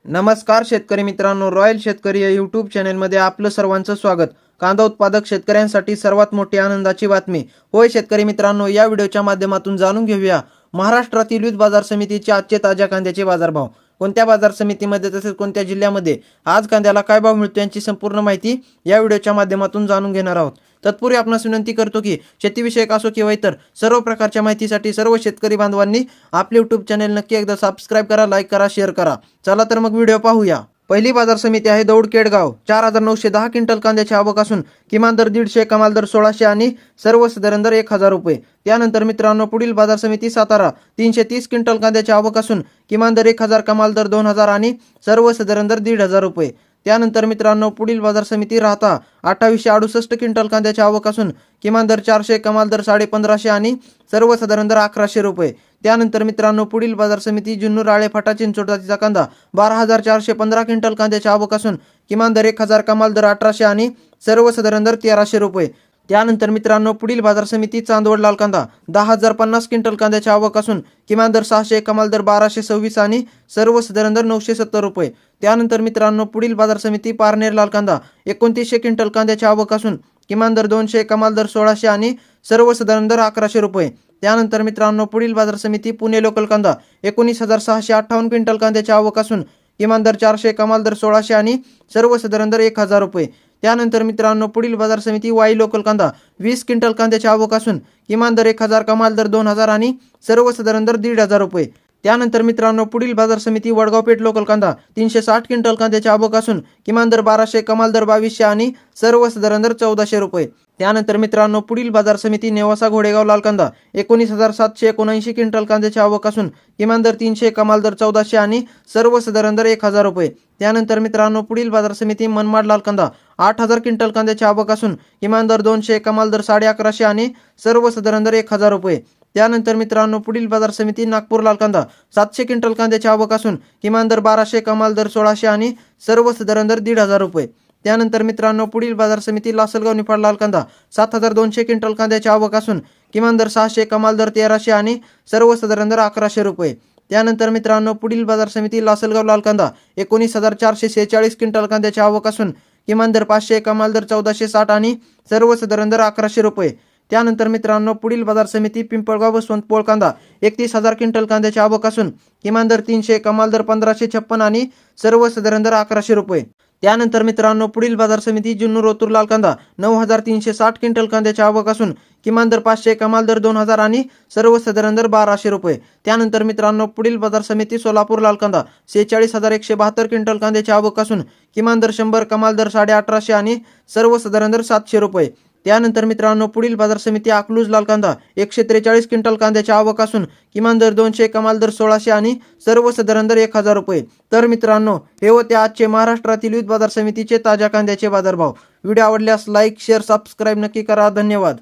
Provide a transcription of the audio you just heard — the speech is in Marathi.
नमस्कार शेतकरी मित्रांनो, रॉयल शेतकरी या यूट्यूब चॅनलमध्ये आपलं सर्वांचं स्वागत। कांदा उत्पादक शेतकऱ्यांसाठी सर्वात मोठी आनंदाची बातमी। होय शेतकरी मित्रांनो, या व्हिडिओच्या माध्यमातून जाणून घेऊया महाराष्ट्रातील विविध बाजार समितीचे आजचे ताज्या कांद्याचे बाजारभाव। कोणत्या बाजार समितीमध्ये तसेच कोणत्या जिल्ह्यामध्ये आज कांद्याला काय भाव मिळतो यांची संपूर्ण माहिती या व्हिडिओच्या माध्यमातून जाणून घेणार आहोत। तत्पूर्वी आपणास विनंती करतो की शेतीविषयक असो किंवा इतर सर्व प्रकारच्या माहितीसाठी सर्व शेतकरी बांधवांनी आपले यूट्यूब चॅनल नक्की एकदा सबस्क्राइब करा, लाईक करा, शेअर करा। चला तर मग व्हिडिओ पाहूया। पहिली बाजार समिती आहे दौंड केडगाव। 4910 क्विंटल कांद्याची आवक असून किमान दर 150, कमाल दर 1600 आणि सर्वसाधारण दर 1000 रुपये। त्यानंतर मित्रांनो पुढील बाजार समिती सातारा। 330 क्विंटल कांद्याची आवक असून किमान दर 1000, कमाल दर 2000 आणि सर्वसाधारण दर 1500 रुपये। त्यानंतर मित्रांनो पुढील बाजार समिती राहता। 2868 क्विंटल कांद्याची आवक असून किमान दर 400, कमाल दर 1550 आणि सर्वसाधारण दर 1100 रुपये। त्यानंतर मित्रांनो पुढील बाजार समिती जुन्नर, आळे, फाटा, चिंचोड जातीचा कांदा। 12415 क्विंटल कांद्याची आवक असून किमान दर 1000, कमाल दर 1800 आणि सर्वसाधारण दर 1300 रुपये। त्यानंतर मित्रांनो पुढील बाजार समिती चांदवड लाल कांदा। 10050 क्विंटल कांद्याची आवक असून किमान दर 600, कमाल दर 1226 आणि सर्वसाधारण दर 970 रुपये। त्यानंतर मित्रांनो पुढील बाजार समिती पारनेर लाल कांदा। 2900 क्विंटल कांद्याची आवक असून किमान दर 200, कमाल दर 1600 आणि सर्वसाधारण दर 1100 रुपये। त्यानंतर मित्रांनो पुढील बाजार समिती पुणे लोकल कांदा। 19658 क्विंटल कांद्याची आवक असून किमान दर 400, कमाल दर 1600 आणि सर्वसाधारण दर 1000 रुपये। त्यानंतर मित्रांनो पुढील बाजार समिती वाई लोकल कांदा। 20 क्विंटल कांद्याची आवक असून किमान दर 1000, कमाल दर 2000 आणि सर्वसाधारण दर 1500 रुपये। त्यानंतर मित्रांनो पुढील बाजार समिती वडगाव पेठ लोकल कांदा। 360 क्विंटल कांद्याची आवक असून किमान दर 1200, कमाल दर 2200 आणि सर्वसाधारण दर 1400 रुपये। त्यानंतर मित्रांनो पुढील बाजार समिती नेवासा घोडेगाव लाल कांदा। 19779 क्विंटल कांद्याची आवक असून किमान दर 300, कमाल दर 1400 आणि सर्वसाधारण दर 1000 रुपये। त्यानंतर मित्रांनो पुढील बाजार समिती मनमाड लाल कांदा। 8000 क्विंटल कांद्याची आवक असून किमान दर 200, कमाल दर 1150 आणि सर्वसाधारण दर 1000 रुपये। त्यानंतर मित्रांनो पुढील बाजार समिती नागपूर लाल कांदा। 700 क्विंटल कांद्याची आवक असून किमान दर 1200, कमाल दर 1600 आणि सर्वसाधारण दर 1500 रुपये। त्यानंतर मित्रांनो पुढील बाजार समिती लासलगाव निफाड लाल कांदा। 7200 क्विंटल कांद्याची आवक असून किमान दर 600, कमाल दर 1300 आणि सर्वसाधारण दर 1100 रुपये। त्यानंतर मित्रांनो पुढील बाजार समिती लासलगाव लाल कांदा। 19446 क्विंटल कांद्याची आवक असून किमान दर 500, कमाल दर 1460 आणि सर्वसाधारण दर 1100 रुपये। त्यानंतर मित्रांनो पुढील बाजार समिती पिंपळगाव बसवंतपोळ कांदा। 31000 क्विंटल कांद्याची आवक असून किमान दर 300, कमाल दर 1556 आणि सर्वसाधारण दर 1100 रुपये। त्यानंतर मित्रांनो पुढील बाजार समिती जुन्नर ओतूर लाल कांदा। 9360 क्विंटल कांद्याची आवक असून किमान दर 500, कमाल दर 2000 आणि सर्वसाधारण दर 1200 रुपये। त्यानंतर मित्रांनो पुढील बाजार समिती सोलापूर लाल कांदा। 46172 क्विंटल कांद्याची आवक असून किमान दर 100, कमाल दर 1850 आणि सर्वसाधारण दर 700 रुपये। त्यानंतर मित्रांनो पुढील बाजार समिती अकलूज लाल कांदा। 143 क्विंटल कांद्याची आवक असून किमान दर 200, कमाल दर 1600 आणि सर्वसाधारण दर 1000 रुपये। तर मित्रांनो हे होते आजचे महाराष्ट्रातील विविध बाजार समितीचे ताज्या कांद्याचे बाजारभाव। व्हिडिओ आवडल्यास लाईक, शेअर, सबस्क्राइब नक्की करा। धन्यवाद।